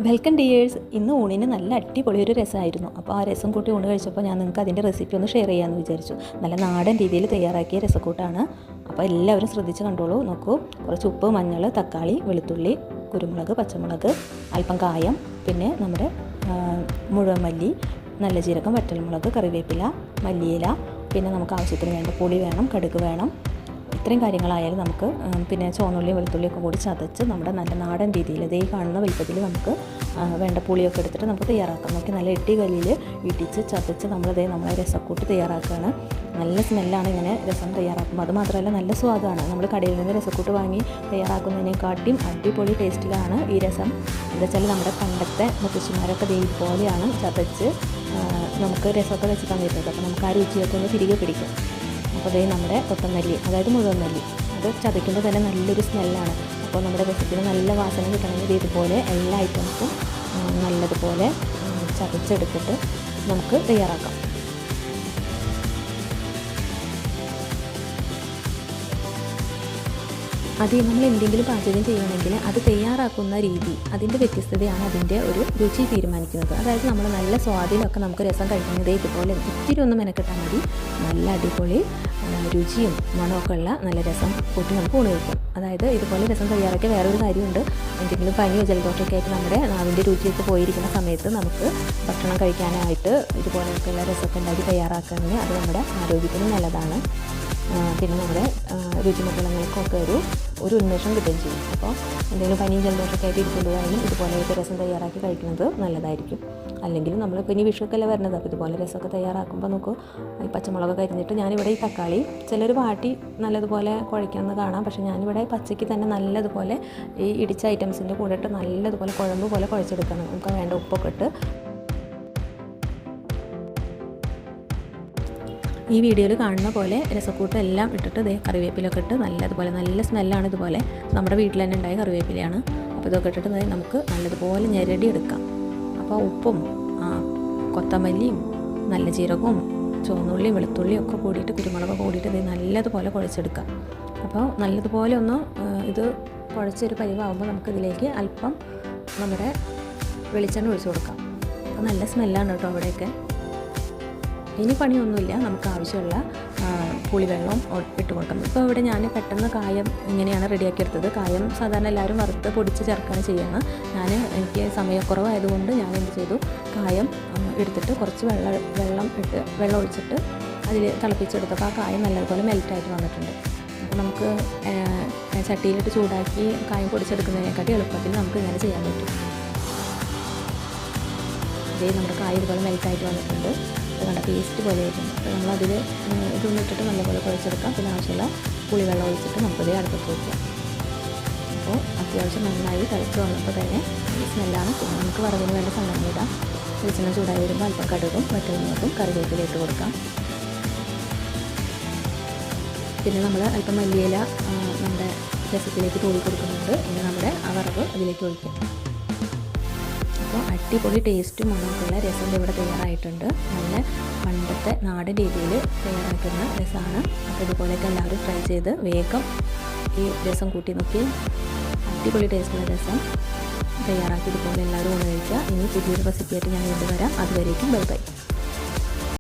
Welcome dears. ഇന്ന് ഊണിന് നല്ല അടിപൊളിയൊരു രസമായിരുന്നു. അപ്പോൾ ആ രസം കൂട്ടി ഊണ് കഴിച്ചപ്പോൾ ഞാൻ നിങ്ങൾക്ക് അതിൻ്റെ റെസിപ്പി ഒന്ന് ഷെയർ ചെയ്യാമെന്ന് വിചാരിച്ചു. നല്ല നാടൻ രീതിയിൽ തയ്യാറാക്കിയ രസക്കൂട്ടാണ്. അപ്പോൾ എല്ലാവരും ശ്രദ്ധിച്ച് കണ്ടോളൂ. നോക്കൂ, കുറച്ച് ഉപ്പ്, മഞ്ഞൾ, തക്കാളി, വെളുത്തുള്ളി, കുരുമുളക്, പച്ചമുളക്, അല്പം കായം, പിന്നെ നമ്മുടെ മുഴുവൻ മല്ലി, നല്ല ജീരകം, വറ്റൽമുളക്, കറിവേപ്പില, മല്ലിയില, പിന്നെ നമുക്ക് ആവശ്യത്തിന് വേണ്ട പുളി വേണം, കടുക് വേണം. ഇത്രയും കാര്യങ്ങളായാലും നമുക്ക് പിന്നെ ചുവന്നുള്ളിയും വെളുത്തുള്ളിയൊക്കെ കൂടി ചതച്ച് നമ്മുടെ നല്ല നാടൻ രീതിയിൽ ഇതേ കാണുന്ന വലിപ്പത്തിൽ നമുക്ക് വേണ്ട പുളിയൊക്കെ എടുത്തിട്ട് നമുക്ക് തയ്യാറാക്കാം. നോക്കി നല്ല എട്ടി കല്ലിൽ ഇടിച്ച് ചതച്ച് നമ്മളെ രസക്കൂട്ട് തയ്യാറാക്കുകയാണ്. നല്ല സ്മെല്ലാണ് ഇങ്ങനെ രസം തയ്യാറാക്കുമ്പോൾ. അതുമാത്രമല്ല നല്ല സ്വാദാണ്. നമ്മൾ കടയിൽ നിന്ന് രസക്കൂട്ട് വാങ്ങി തയ്യാറാക്കുന്നതിനെക്കാട്ടിയും അടിപൊളി ടേസ്റ്റിലാണ് ഈ രസം. എന്താ വെച്ചാൽ നമ്മുടെ പണ്ടത്തെ മുത്തശ്ശിമാരൊക്കെ ഇതുപോലെയാണ് ചതച്ച് നമുക്ക് രസമൊക്കെ വെച്ച് തന്നിട്ടുള്ളത്. അപ്പോൾ നമുക്ക് ആ രുചിയൊക്കെ ഒന്ന് തിരികെ പിടിക്കും. അപ്പോൾ അതേ നമ്മുടെ കൊത്തമല്ലി, അതായത് മുഴുവൻ മല്ലി, അത് ചതയ്ക്കുമ്പോൾ തന്നെ നല്ലൊരു സ്മെല്ലാണ്. അപ്പോൾ നമ്മുടെ രസത്തിന് നല്ല വാസന കിട്ടണമെങ്കിൽ ഇതുപോലെ എല്ലാ ഐറ്റംസും നല്ലതുപോലെ ചതച്ചെടുത്തിട്ട് നമുക്ക് തയ്യാറാക്കാം. അത് നമ്മൾ എന്തെങ്കിലും പാചകം ചെയ്യണമെങ്കിൽ അത് തയ്യാറാക്കുന്ന രീതി, അതിൻ്റെ വ്യത്യസ്തതയാണ് അതിൻ്റെ ഒരു രുചി തീരുമാനിക്കുന്നത്. അതായത് നമ്മൾ നല്ല സ്വാദിലൊക്കെ നമുക്ക് രസം കഴിക്കുന്നത് ഇതുപോലെ ഇത്തിരി ഒന്ന് മെനക്കെട്ടാൽ മതി. നല്ല അടിപൊളി രുചിയും മണമൊക്കെ ഉള്ള നല്ല രസം കൂട്ടി നമുക്ക് ഊണ് കഴിക്കും. അതായത് ഇതുപോലെ രസം തയ്യാറാക്കിയ വേറൊരു കാര്യമുണ്ട്. എന്തെങ്കിലും പനിയോ ജലദോഷമൊക്കെ ആയിട്ട് നമ്മുടെ നാവിൻ്റെ രുചിയൊക്കെ പോയിരിക്കുന്ന സമയത്ത് നമുക്ക് ഭക്ഷണം കഴിക്കാനായിട്ട് ഇതുപോലെയൊക്കെയുള്ള രസമൊക്കെ ഉണ്ടാക്കി തയ്യാറാക്കുകയാണെങ്കിൽ അത് നമ്മുടെ ആരോഗ്യത്തിന് നല്ലതാണ്. പിന്നെ നമ്മുടെ രുചിമക്കളങ്ങൾക്കൊക്കെ ഒരു ഉന്മേഷം കിട്ടുകയും ചെയ്യും. അപ്പോൾ എന്തെങ്കിലും പനിയും ജലദോഷമൊക്കെ ആയിട്ട് ഇരിക്കുമ്പോഴായാലും ഇതുപോലെയൊക്കെ രസം തയ്യാറാക്കി കഴിക്കുന്നത് നല്ലതായിരിക്കും. അല്ലെങ്കിൽ നമ്മളിപ്പോൾ ഇനി വിഷുക്കല്ല വരുന്നത്. അപ്പോൾ ഇതുപോലെ രസമൊക്കെ തയ്യാറാക്കുമ്പോൾ നോക്കൂ, ഈ പച്ചമുളകൊക്കെ അരിഞ്ഞിട്ട് ഞാനിവിടെ ഈ തക്കാളി ചിലർ വാട്ടി നല്ലതുപോലെ കുഴയ്ക്കുന്നത് കാണാം. പക്ഷേ ഞാനിവിടെ പച്ചയ്ക്ക് തന്നെ നല്ലതുപോലെ ഈ ഇടിച്ച ഐറ്റംസിൻ്റെ കൂടെ ഇട്ട് നല്ലതുപോലെ കുഴമ്പ് പോലെ കുഴച്ചെടുക്കണം. നമുക്ക് വേണ്ട ഉപ്പൊക്കെ ഇട്ട് ഈ വീഡിയോയിൽ കാണുന്ന പോലെ രസക്കൂട്ട് എല്ലാം ഇട്ടിട്ട് കറിവേപ്പിലൊക്കെ ഇട്ട് നല്ലതുപോലെ, നല്ല സ്മെല്ലാണ്. ഇതുപോലെ നമ്മുടെ വീട്ടിൽ തന്നെ ഉണ്ടായ കറിവേപ്പിലയാണ്. അപ്പോൾ ഇതൊക്കെ ഇട്ടിട്ട് നമുക്ക് നല്ലതുപോലെ ഞെരടി എടുക്കാം. അപ്പോൾ ഉപ്പും കൊത്തമല്ലിയും നല്ല ജീരകവും ചുവന്നുള്ളിയും വെളുത്തുള്ളിയും ഒക്കെ കൂടിയിട്ട് കുരുമുളകൊക്കെ കൂടിയിട്ട് നല്ലതുപോലെ കുഴച്ചെടുക്കാം. അപ്പോൾ നല്ലതുപോലെ ഒന്ന് ഇത് കുഴച്ചൊരു പരിവാകുമ്പോൾ നമുക്കിതിലേക്ക് അല്പം നമ്മുടെ വെളിച്ചെണ്ണ ഒഴിച്ചു കൊടുക്കാം. അപ്പോൾ നല്ല സ്മെല്ലാണ് കേട്ടോ അവിടെയൊക്കെ. ഇനി പണിയൊന്നുമില്ല, നമുക്ക് ആവശ്യമുള്ള പുളിവെള്ളവും ഇട്ട് കൊടുക്കാം. ഇപ്പോൾ ഇവിടെ ഞാൻ പെട്ടെന്ന് കായം ഇങ്ങനെയാണ് റെഡിയാക്കിയെടുത്തത്. കായം സാധാരണ എല്ലാവരും വറുത്ത് പൊടിച്ച് ചേർക്കുകയാണ് ചെയ്യുന്നത്. എനിക്ക് സമയക്കുറവായതുകൊണ്ട് ഞാൻ എന്ത് ചെയ്തു, കായം എടുത്തിട്ട് കുറച്ച് വെള്ളം ഒഴിച്ചിട്ട് അതിൽ തിളപ്പിച്ചെടുത്തപ്പോൾ ആ കായം നല്ലതുപോലെ മെൽറ്റായിട്ട് വന്നിട്ടുണ്ട്. അപ്പോൾ നമുക്ക് ചട്ടിയിലിട്ട് ചൂടാക്കി കായം പൊടിച്ചെടുക്കുന്നതിനെക്കാട്ടി എളുപ്പത്തിൽ നമുക്ക് ഇങ്ങനെ ചെയ്യാൻ പറ്റും. ഇതേ നമ്മുടെ കായ ഇതുപോലെ മെൽറ്റായിട്ട് വന്നിട്ടുണ്ട്. നല്ല പേസ്റ്റ് പോലെ ആയിട്ടുണ്ട്. അപ്പോൾ നമ്മളതിൽ ഇതൊന്നും ഇട്ടിട്ട് നല്ലപോലെ കുഴച്ചെടുക്കാം. പിന്നെ ആവശ്യമുള്ള പുളിവെള്ളം ഒഴിച്ചിട്ട് നമുക്കതേ അടുപ്പത്ത് വയ്ക്കാം. അപ്പോൾ അത്യാവശ്യം നന്നായി തിളച്ച് വന്നപ്പോൾ തന്നെ സ്മെല്ലാണ്. പിന്നെ നമുക്ക് വറവിന് വേണ്ട സാധനങ്ങൾ ഇടാം. വെളിച്ചെണ്ണ ചൂടായി വരുമ്പോൾ അല്പം കടുകും വറ്റൽമുളകും കറിവേപ്പില ഇട്ട് കൊടുക്കാം. പിന്നെ നമ്മൾ അല്പം മല്ലിയില നമ്മുടെ രസത്തിലേക്ക് തൂളി കൊടുക്കുന്നുണ്ട്. ഇനി നമ്മുടെ ആ വറവ് അതിലേക്ക് ഒഴിക്കാം. അപ്പോൾ അടിപൊളി ടേസ്റ്റും മണമൊക്കെയുള്ള രസം ഇവിടെ തയ്യാറായിട്ടുണ്ട്. നല്ല പണ്ടത്തെ നാടൻ രീതിയിൽ തയ്യാറാക്കുന്ന രസമാണ്. അപ്പോൾ ഇതുപോലെയൊക്കെ എല്ലാവരും ട്രൈ ചെയ്ത് വേഗം ഈ രസം കൂട്ടി നോക്കി അടിപൊളി ടേസ്റ്റുള്ള രസം തയ്യാറാക്കി ഇതുപോലെ എല്ലാവരും ഊണ് കഴിക്കുക. ഇനി പുതിയൊരു റെസിപ്പിയായിട്ട് ഞാൻ വീണ്ടും വരാം. അതുവരേക്കും ബൈ ബൈ.